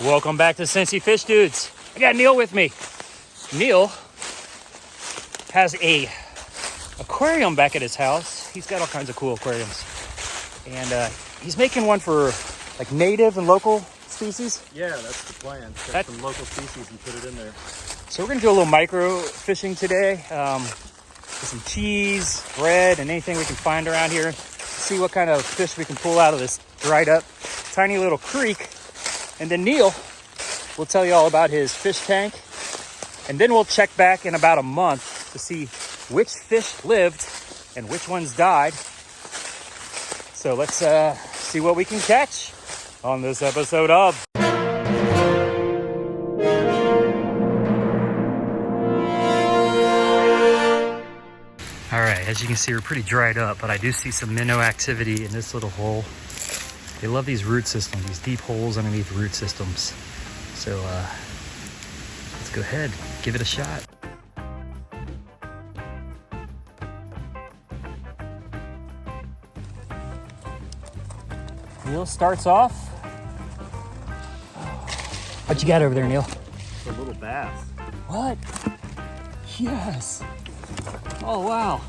Welcome back to Cincy Fish Dudes. I got Neil with me. Neil has a aquarium back at his house. He's got all kinds of cool aquariums. And he's making one for like native and local species. Yeah, that's the plan. Get some local species and put it in there. So we're gonna do a little micro fishing today. With some cheese, bread, and anything we can find around here. See what kind of fish we can pull out of this dried up tiny little creek. And then Neil will tell you all about his fish tank. And then we'll check back in about a month to see which fish lived and which ones died. So let's see what we can catch on this episode of All right, as you can see, we're pretty dried up, but I do see some minnow activity in this little hole. They love these root systems, these deep holes underneath root systems. So let's go ahead, give it a shot. Neil starts off. What you got over there, Neil? It's a little bass. What? Yes. Oh, wow.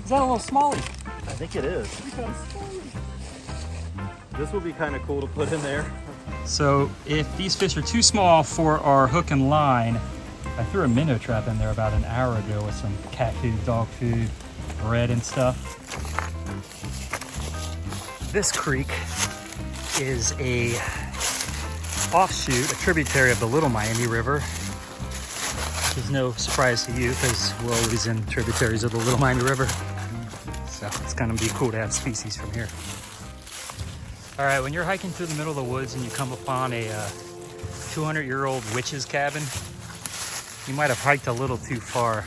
Is that a little smallie? I think it is. This will be kind of cool to put in there. So if these fish are too small for our hook and line, I threw a minnow trap in there about an hour ago with some cat food, dog food, bread and stuff. This creek is a offshoot, a tributary of the Little Miami River. Which is no surprise to you because we're always in tributaries of the Little Miami River. So it's gonna be cool to have species from here. All right, when you're hiking through the middle of the woods and you come upon a 200-year-old witch's cabin, you might have hiked a little too far.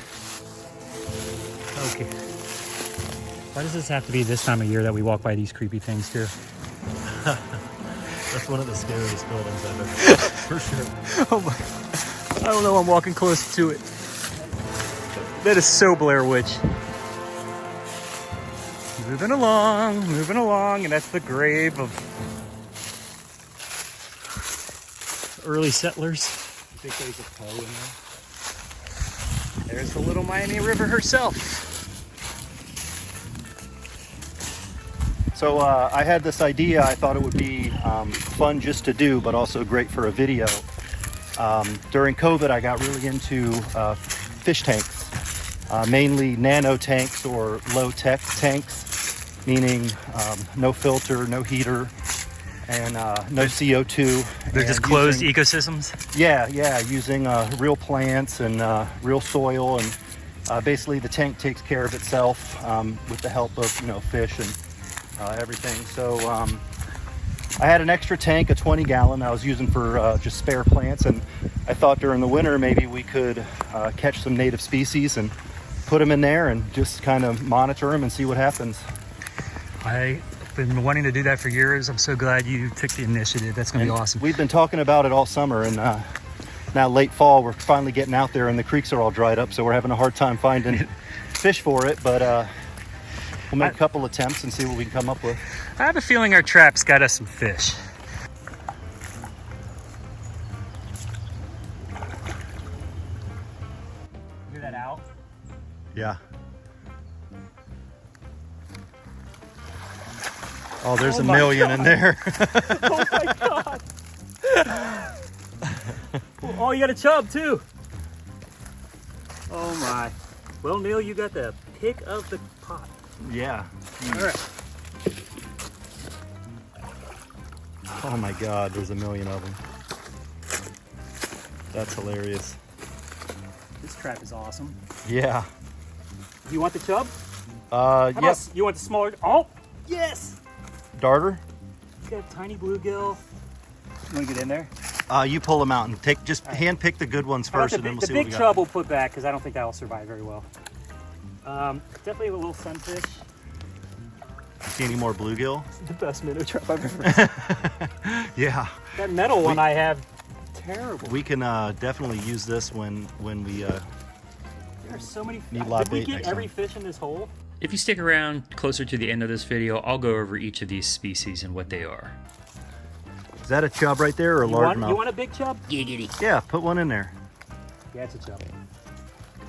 Okay. Why does this have to be this time of year that we walk by these creepy things too? That's one of the scariest buildings I've ever seen, for sure. Oh my, I don't know, I'm walking close to it. That is so Blair Witch. Moving along, and that's the grave of early settlers. You think there's a poe in there? There's the Little Miami River herself. So I had this idea. I thought it would be fun just to do, but also great for a video. During COVID, I got really into fish tanks, mainly nano tanks or low-tech tanks. Meaning no filter, no heater, and no CO2. They're just closed ecosystems? Yeah, using real plants and real soil, and basically the tank takes care of itself with the help of fish and everything. So I had an extra tank, a 20-gallon I was using for just spare plants, and I thought during the winter maybe we could catch some native species and put them in there and just kind of monitor them and see what happens. I've been wanting to do that for years. I'm so glad you took the initiative. That's going to be awesome. We've been talking about it all summer, and now late fall, we're finally getting out there, and the creeks are all dried up, so we're having a hard time finding fish for it, but we'll make a couple attempts and see what we can come up with. I have a feeling our trap's got us some fish. Hear that owl? Yeah. Oh, there's a million in there. Oh my God. Oh, you got a chub too. Oh my. Well, Neil, you got the pick of the pot. Yeah. All right. Oh my God, there's a million of them. That's hilarious. This trap is awesome. Yeah. You want the chub? Yes. You want the smaller? Oh, yes. Darter? You got a tiny bluegill. You want to get in there? You pull them out and just hand pick the good ones first, and then we'll see what we got. The big chub we'll put back because I don't think that will survive very well. Definitely a little sunfish. See any more bluegill? This is the best minnow trap I've ever seen. Yeah. That metal one I have, terrible. We can definitely use this when we there are so many. need live Did we bait get next every time. fish in this hole? If you stick around closer to the end of this video, I'll go over each of these species and what they are. that a chub right there or a largemouth? You want a big chub? Giggity. Yeah, put one in there. Yeah, it's a chub.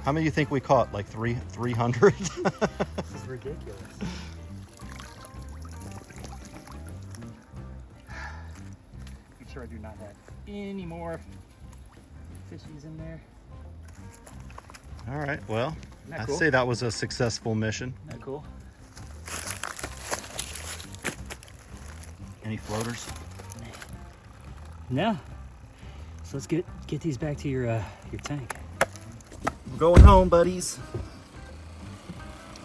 How many do you think we caught? Like 300? This is ridiculous. Make sure I do not have any more fishies in there. All right, well, I'd cool? say that was a successful mission. Isn't that cool? Any floaters? No. So let's get these back to your tank. We're going home, buddies.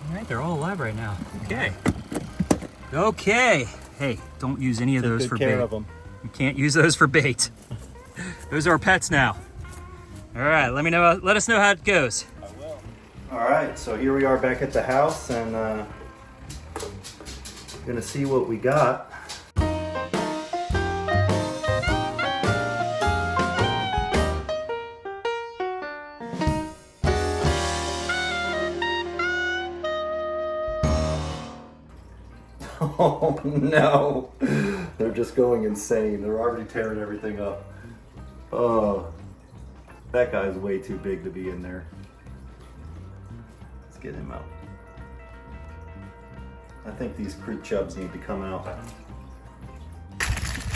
All right, they're all alive right now. Okay. Okay. Hey, don't use any of those for bait. Of them. You can't use those for bait. Those are our pets now. All right, let us know how it goes. I will. All right, so here we are back at the house and gonna see what we got. Oh no, they're just going insane. They're already tearing everything up. Oh, that guy's way too big to be in there. Let's get him out. I think these creek chubs need to come out.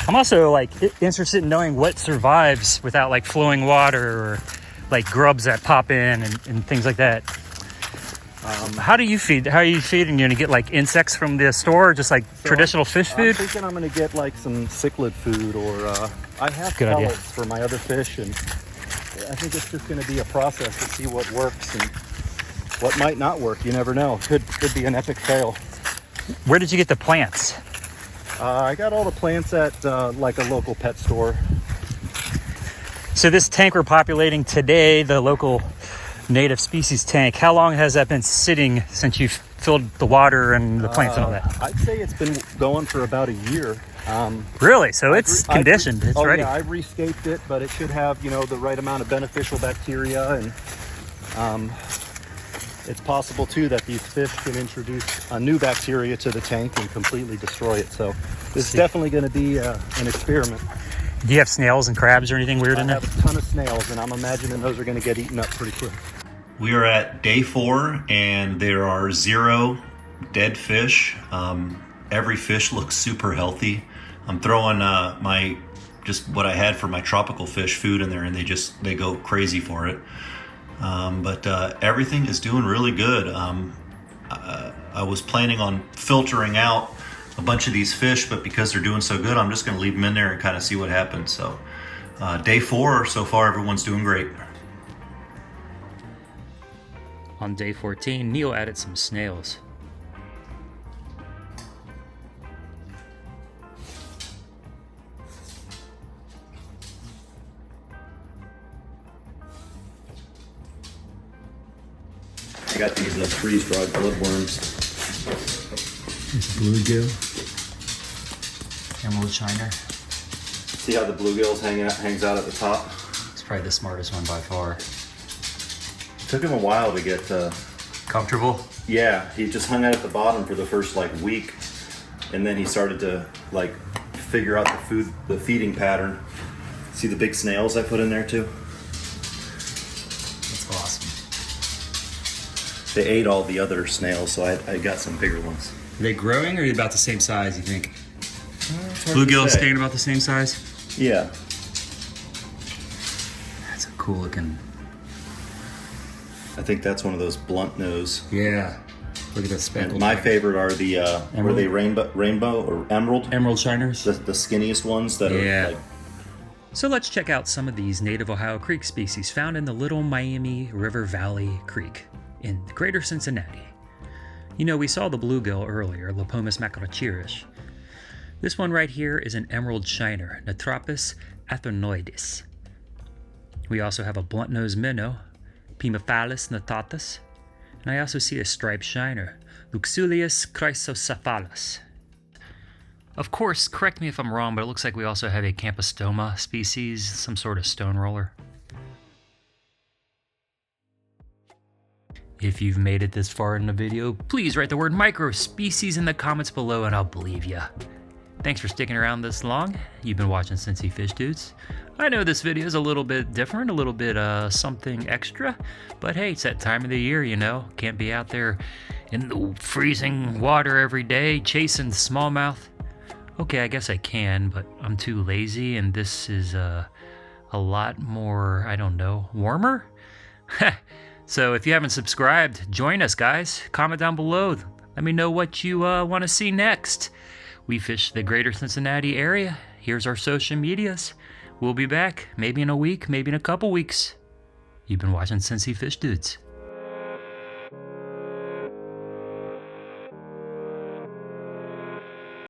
I'm also like interested in knowing what survives without like flowing water or like grubs that pop in and things like that. How do you feed? How are you feeding? You're gonna get like insects from the store, or just like traditional fish food? I'm thinking I'm gonna get like some cichlid food, or I have Good idea. pellets for my other fish, and I think it's just gonna be a process to see what works and what might not work. You never know. Could be an epic fail. Where did you get the plants? I got all the plants at like a local pet store. So this tank we're populating today, the local native species tank, how long has that been sitting since you've filled the water and the plants and all that? I'd say it's been going for about a year. Really? So it's conditioned, it's ready. Yeah, I rescaped it, but it should have, you know, the right amount of beneficial bacteria, and it's possible too that these fish can introduce a new bacteria to the tank and completely destroy it. So this is definitely going to be an experiment. Do you have snails and crabs or anything weird in there? I have a ton of snails, and I'm imagining those are going to get eaten up pretty quick. We are at day 4 and there are 0 dead fish. Every fish looks super healthy. I'm throwing just what I had for my tropical fish food in there, and they go crazy for it. But everything is doing really good. I was planning on filtering out a bunch of these fish, but because they're doing so good, I'm just going to leave them in there and kind of see what happens. So day 4 so far, everyone's doing great. On day 14, Neil added some snails. I got these freeze-dried bloodworms. It's bluegill. Emerald shiner. See how the bluegills hangs out at the top? It's probably the smartest one by far. Took him a while to get Comfortable? yeah, he just hung out at the bottom for the first like week, and then he started to like figure out the feeding pattern. See the big snails I put in there too? That's awesome. They ate all the other snails, so I got some bigger ones. Are they growing, or are they about the same size, you think? Bluegill Staying about the same size? Yeah. That's a cool looking. I think that's one of those blunt nose. Yeah. Look at that speckled. And my favorite are the were they rainbow or emerald? Emerald shiners? The skinniest ones that are like. So let's check out some of these native Ohio Creek species found in the Little Miami River Valley Creek in greater Cincinnati. You know, we saw the bluegill earlier, Lepomis macrochirus. This one right here is an emerald shiner, Natropus athornoides. We also have a blunt-nosed minnow, Pimaphallus natatus, and I also see a striped shiner, Luxulius chrysocephalus. Of course, correct me if I'm wrong, but it looks like we also have a Campostoma species, some sort of stone roller. If you've made it this far in the video, please write the word microspecies in the comments below and I'll believe ya. Thanks for sticking around this long. You've been watching Cincy Fish Dudes. I know this video is a little bit different, a little bit something extra, but hey, it's that time of the year, you know. Can't be out there in the freezing water every day chasing smallmouth. Okay, I guess I can, but I'm too lazy, and this is a lot more, I don't know, warmer? So if you haven't subscribed, join us, guys. Comment down below. Let me know what you want to see next. We fish the greater Cincinnati area. Here's our social medias. We'll be back, maybe in a week, maybe in a couple weeks. You've been watching Cincy Fish Dudes.